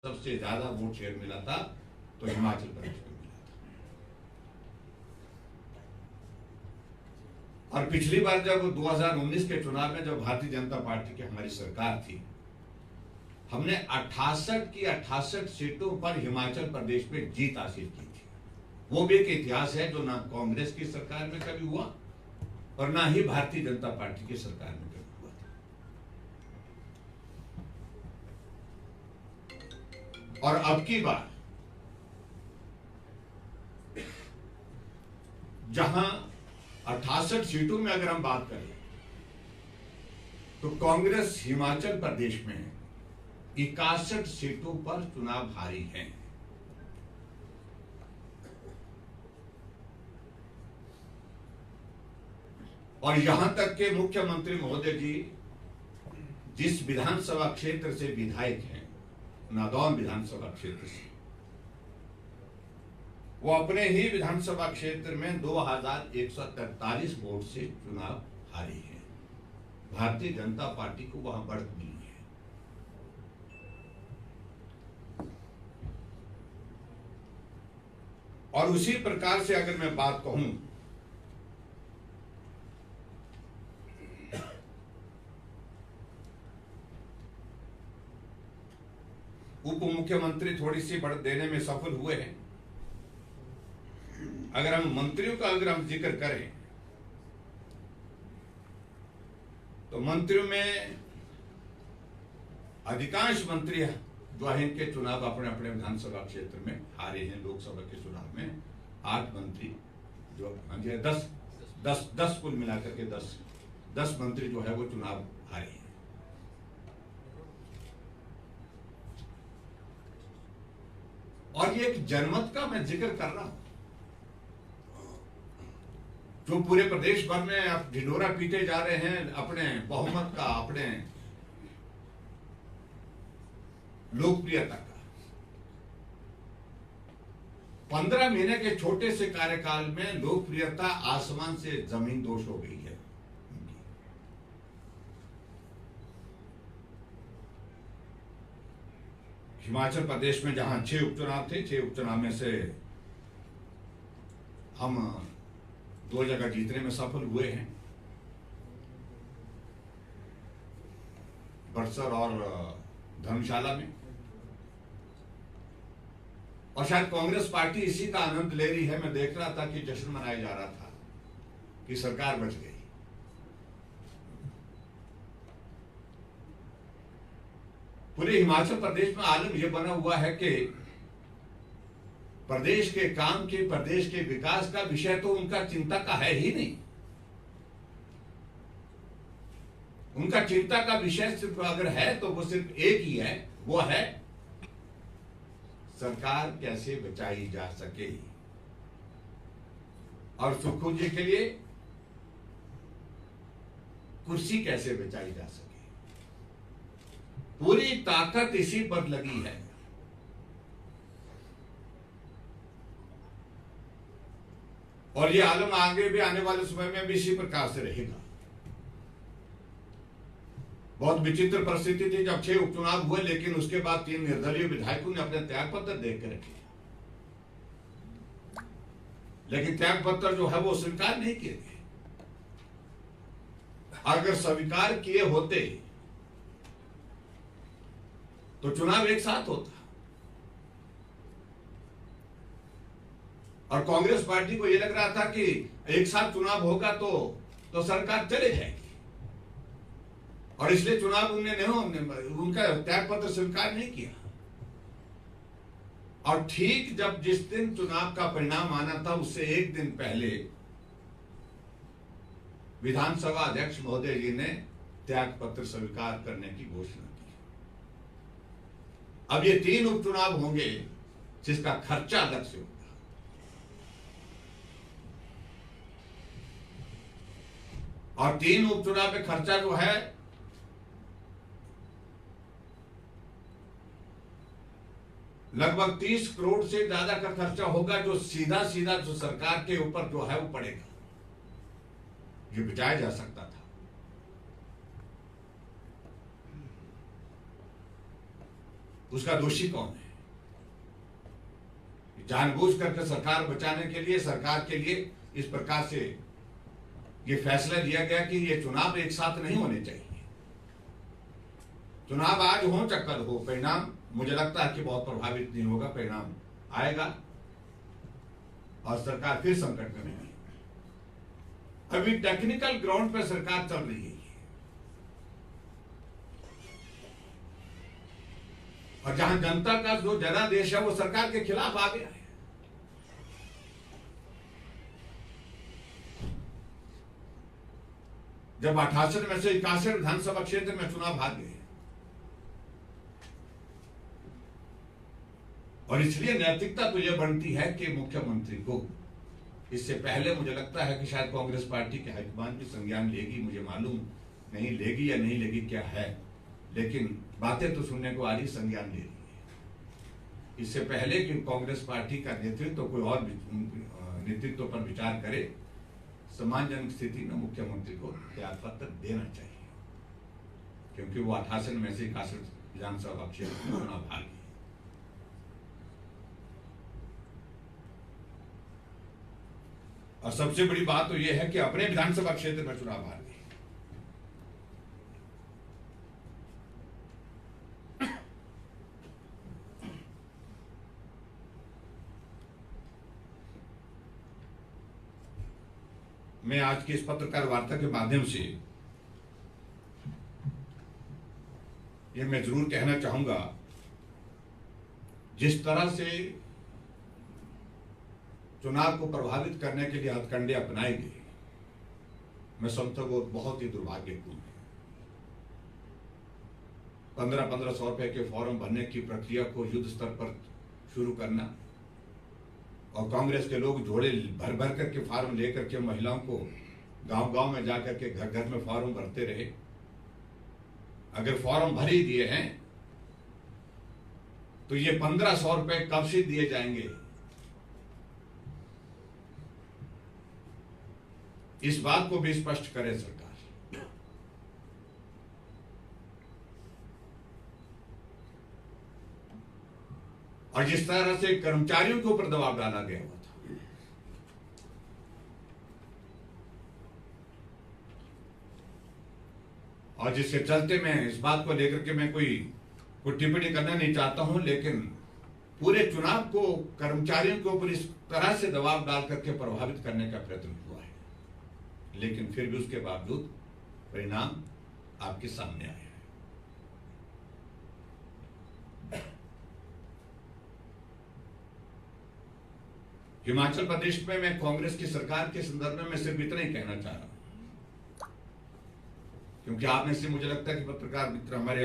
सबसे ज्यादा vote share मिला था तो हिमाचल प्रदेश को मिला था। और पिछली बार जब 2019 के चुनाव में जब भारतीय जनता पार्टी की हमारी सरकार थी, हमने 68 की 68 सीटों पर हिमाचल प्रदेश में जीत हासिल की थी। वो भी एक इतिहास है जो ना कांग्रेस की सरकार में कभी हुआ और ना ही भारतीय जनता पार्टी की सरकार में कभी हुआ था। और अब की बार जहां 68 सीटों में अगर हम बात करें तो कांग्रेस हिमाचल प्रदेश में 61 सीटों पर चुनाव हारी है। और यहां तक के मुख्यमंत्री महोदय जी जिस विधानसभा क्षेत्र से विधायक हैं, नादौन विधानसभा क्षेत्र से, वो अपने ही विधानसभा क्षेत्र में 2143 वोट से चुनाव हारे हैं। भारतीय जनता पार्टी को वहां बढ़त मिली है। और उसी प्रकार से अगर मैं बात कहूं उप मुख्यमंत्री थोड़ी सी बढ़त देने में सफल हुए हैं। अगर हम मंत्रियों का अगर हम जिक्र करें तो मंत्रियों में अधिकांश मंत्री जो है इनके चुनाव अपने अपने विधानसभा क्षेत्र में हारे हैं। लोकसभा के चुनाव में 8 मंत्री जो 10 कुल मिलाकर के 10 मंत्री जो है वो चुनाव हारे हैं। और ये एक जनमत का मैं जिक्र कर रहा हूं जो पूरे प्रदेश भर में आप ढिंढोरा पीटे जा रहे हैं अपने बहुमत का, अपने लोकप्रियता का। 15 महीने के छोटे से कार्यकाल में लोकप्रियता आसमान से जमीन दोष हो गई है। हिमाचल प्रदेश में जहां 6 उपचुनाव थे, 6 उपचुनाव में से हम 2 जगह जीतने में सफल हुए हैं, बड़सर और धर्मशाला में। और शायद कांग्रेस पार्टी इसी का आनंद ले रही है। मैं देख रहा था कि जश्न मनाया जा रहा था कि सरकार बच गई। पूरे हिमाचल प्रदेश में आलम यह बना हुआ है कि प्रदेश के काम के, प्रदेश के विकास का विषय तो उनका चिंता का है ही नहीं। उनका चिंता का विषय सिर्फ अगर है तो वो सिर्फ एक ही है, वो है सरकार कैसे बचाई जा सके और सुखू जी के लिए कुर्सी कैसे बचाई जा सके। पूरी ताकत इसी पर लगी है। और ये आलम आगे भी आने वाले समय में भी इसी प्रकार से रहेगा। बहुत विचित्र परिस्थिति थी जब 6 उपचुनाव हुए, लेकिन उसके बाद 3 निर्दलीय विधायकों ने अपने त्याग पत्र देख के रखे, लेकिन त्याग पत्र जो है वो स्वीकार नहीं किए गए। अगर स्वीकार किए होते तो चुनाव एक साथ होता। और कांग्रेस पार्टी को यह लग रहा था कि एक साथ चुनाव होगा तो सरकार चले जाएगी, और इसलिए चुनाव उनका त्याग पत्र स्वीकार नहीं किया। और ठीक जब जिस दिन चुनाव का परिणाम आना था उससे एक दिन पहले विधानसभा अध्यक्ष महोदय जी ने त्याग पत्र स्वीकार करने की घोषणा की। अब ये 3 उपचुनाव होंगे जिसका खर्चा अलग से होगा। और 3 उपचुनाव में खर्चा जो है लगभग 30 करोड़ से ज्यादा का खर्चा होगा, जो सीधा जो सरकार के ऊपर जो है वो पड़ेगा। ये बचाया जा सकता था। उसका दोषी कौन है? जानबूझ करके सरकार बचाने के लिए, सरकार के लिए इस प्रकार से ये फैसला लिया गया कि ये चुनाव एक साथ नहीं होने चाहिए। चुनाव आज हो चक्कर हो, परिणाम मुझे लगता है कि बहुत प्रभावित नहीं होगा, परिणाम आएगा और सरकार फिर संकट में रहेगी। अभी टेक्निकल ग्राउंड पर सरकार चल रही है और जहां जनता का जो जनादेश है वो सरकार के खिलाफ आ गया है। जब 68 में से 61 विधानसभा क्षेत्र में चुनाव भाग गए और इसलिए नैतिकता तो यह बनती है कि मुख्यमंत्री को, इससे पहले मुझे लगता है कि शायद कांग्रेस पार्टी के हाईकमान भी संज्ञान लेगी, मुझे मालूम नहीं लेगी या नहीं लेगी क्या है, लेकिन बातें तो सुनने को आ रही, संज्ञान ले रही है। इससे पहले कि कांग्रेस पार्टी का नेतृत्व तो कोई और नेतृत्व पर विचार करे, सम्मानजनक स्थिति में मुख्यमंत्री को त्यागपत्र देना चाहिए, क्योंकि वो 68 में से 61 विधानसभा क्षेत्र में चुनाव भाग गए। और सबसे बड़ी बात तो यह है कि अपने विधानसभा क्षेत्र में चुनाव हार गए। मैं आज की इस पत्रकार वार्ता के माध्यम से यह मैं जरूर कहना चाहूंगा, जिस तरह से चुनाव को प्रभावित करने के लिए हथकंडे अपनाए गए, मैं समझता हूं वो बहुत ही दुर्भाग्यपूर्ण है। 1500 रुपए के फॉर्म भरने की प्रक्रिया को युद्ध स्तर पर शुरू करना और कांग्रेस के लोग झोले भर भर करके फॉर्म लेकर के महिलाओं को गांव गांव में जाकर के घर घर में फॉर्म भरते रहे। अगर फॉर्म भर ही दिए हैं तो ये 1500 रुपए कब से दिए जाएंगे, इस बात को भी स्पष्ट करे सरकार। और जिस तरह से कर्मचारियों के ऊपर दबाव डाला गया हुआ था, और जिसके चलते मैं इस बात को लेकर के मैं कोई टिप्पणी करना नहीं चाहता हूं, लेकिन पूरे चुनाव को कर्मचारियों के ऊपर इस तरह से दबाव डाल करके प्रभावित करने का प्रयत्न हुआ है, लेकिन फिर भी उसके बावजूद परिणाम आपके सामने आया है। हिमाचल प्रदेश में मैं कांग्रेस की सरकार के संदर्भ में मैं सिर्फ इतना ही कहना चाह रहा हूं, क्योंकि आप में से मुझे लगता है कि पत्रकार मित्र हमारे